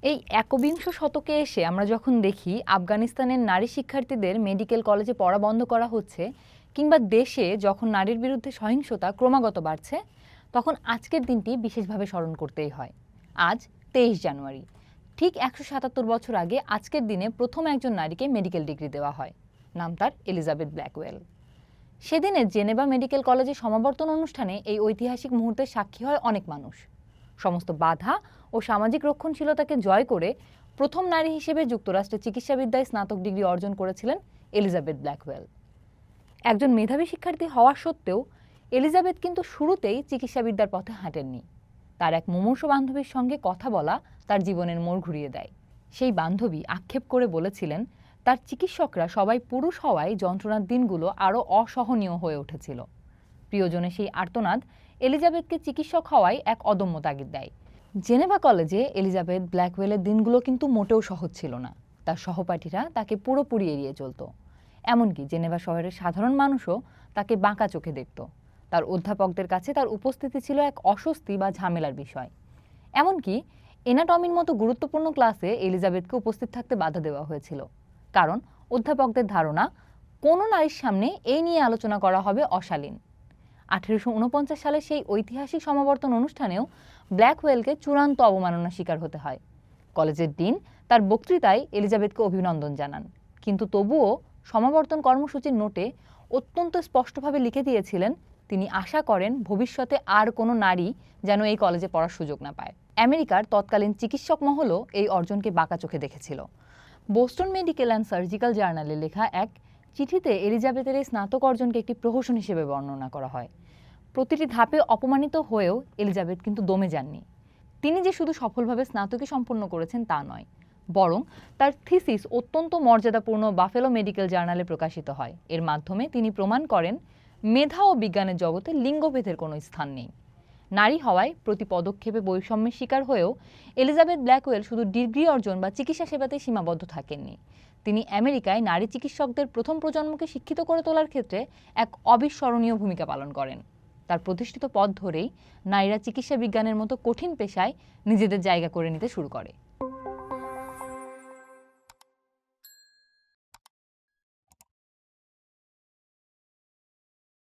এই একবিংশ শতকে এসে আমরা যখন দেখি আফগানিস্তানের নারী শিক্ষার্থীদের মেডিকেল কলেজে পড়া বন্ধ করা হচ্ছে, কিংবা দেশে যখন নারীর বিরুদ্ধে সহিংসতা ক্রমাগত বাড়ছে, তখন আজকের দিনটি বিশেষভাবে স্মরণ করতেই হয়। আজ 23 জানুয়ারি, ঠিক 177 বছর আগে আজকের দিনে প্রথম একজন নারীকে মেডিকেল ডিগ্রি দেওয়া হয়। নাম তার এলিজাবেথ ব্ল্যাকওয়েল। সেদিনের জেনেভা মেডিকেল কলেজে সমাবর্তন অনুষ্ঠানে এই ঐতিহাসিক মুহূর্তের সাক্ষী হয় অনেক মানুষ। সমস্ত বাধা ও সামাজিক রক্ষণশীলতাকে জয় করে প্রথম নারী হিসেবে যুক্তরাষ্ট্রের চিকিৎসাবিদ্যায় স্নাতক ডিগ্রি অর্জন করেছিলেন এলিজাবেথ ব্ল্যাকওয়েল। একজন মেধাবী শিক্ষার্থী হওয়া সত্ত্বেও এলিজাবেথ কিন্তু শুরুতেই চিকিৎসাবিদ্যার পথে হাঁটেননি। তার এক মুমূর্ষু বান্ধবীর সঙ্গে কথা বলা তার জীবনের মোড় ঘুরিয়ে দেয়। সেই বান্ধবী আক্ষেপ করে বলেছিলেন, তার চিকিৎসকরা সবাই পুরুষ হওয়ায় যন্ত্রণার দিনগুলো আরও অসহনীয় হয়ে উঠেছিল। প্রিয়জনের সেই আর্তনাদ এলিজাবেথকে চিকিৎসক হওয়ায় এক অদম্য তাগিদ দেয়। জেনেভা কলেজে এলিজাবেথ ব্ল্যাকওয়েলের দিনগুলো কিন্তু মোটেও সহজ ছিল না। তার সহপাঠীরা তাকে পুরোপুরি এড়িয়ে চলত। এমনকি জেনেভা শহরের সাধারণ মানুষও তাকে বাঁকা চোখে দেখত। তার অধ্যাপকদের কাছে তার উপস্থিতি ছিল এক অস্বস্তি বা ঝামেলার বিষয়। এমনকি এনাটমির মতো গুরুত্বপূর্ণ ক্লাসে এলিজাবেথকে উপস্থিত থাকতে বাধা দেওয়া হয়েছিল, কারণ অধ্যাপকদের ধারণা কোনো নারীর সামনে এই নিয়ে আলোচনা করা হবে অশালীন। 1849 সালে সেই ঐতিহাসিক সমাবর্তন অনুষ্ঠানেও ব্ল্যাকওয়েলকে চূড়ান্ত অবমাননার শিকার হতে হয়। কলেজের ডিন তার বক্তৃতায় এলিজাবেথকে অভিনন্দন জানান, কিন্তু তবুও সমাবর্তন কর্মসূচির নোটে অত্যন্ত স্পষ্টভাবে লিখে দিয়েছিলেন তিনি আশা করেন ভবিষ্যতে আর কোনো নারী যেন এই কলেজে পড়ার সুযোগ না পায়। আমেরিকার তৎকালীন চিকিৎসক মহলও এই অর্জনকে বাঁকা চোখে দেখেছিল। বোস্টন মেডিকেল অ্যান্ড সার্জিক্যাল জার্নালে লেখা এক চিঠিতে এলিজাবেথের এই স্নাতক অর্জনকে একটি প্রহসন হিসেবে বর্ণনা করা হয়। প্রতিটি ধাপে অপমানিত হয়েও এলিজাবেথ কিন্তু দমে যাননি। তিনি যে শুধু সফলভাবে স্নাতকই সম্পন্ন করেছেন তা নয়, বরং তার থিসিস অত্যন্ত মর্যাদাপূর্ণ বাফেলো মেডিকেল জার্নালে প্রকাশিত হয়। এর মাধ্যমে তিনি প্রমাণ করেন মেধা ও বিজ্ঞানের জগতে লিঙ্গভেদের কোনো স্থান নেই। নারী হওয়ায় প্রতি পদক্ষেপে বৈষম্যের শিকার হয়েও এলিজাবেথ ব্ল্যাকওয়েল শুধু ডিগ্রি অর্জন বা চিকিৎসা সেবাতে সীমাবদ্ধ থাকেননি। তিনি আমেরিকায় নারী চিকিৎসকদের প্রথম প্রজন্মকে শিক্ষিত করে তোলার ক্ষেত্রে এক অবিস্মরণীয় ভূমিকা পালন করেন। তার প্রতিষ্ঠিত পথ ধরেই নারীরা চিকিৎসা বিজ্ঞানের মতো কঠিন পেশায় নিজেদের জায়গা করে নিতে শুরু করে।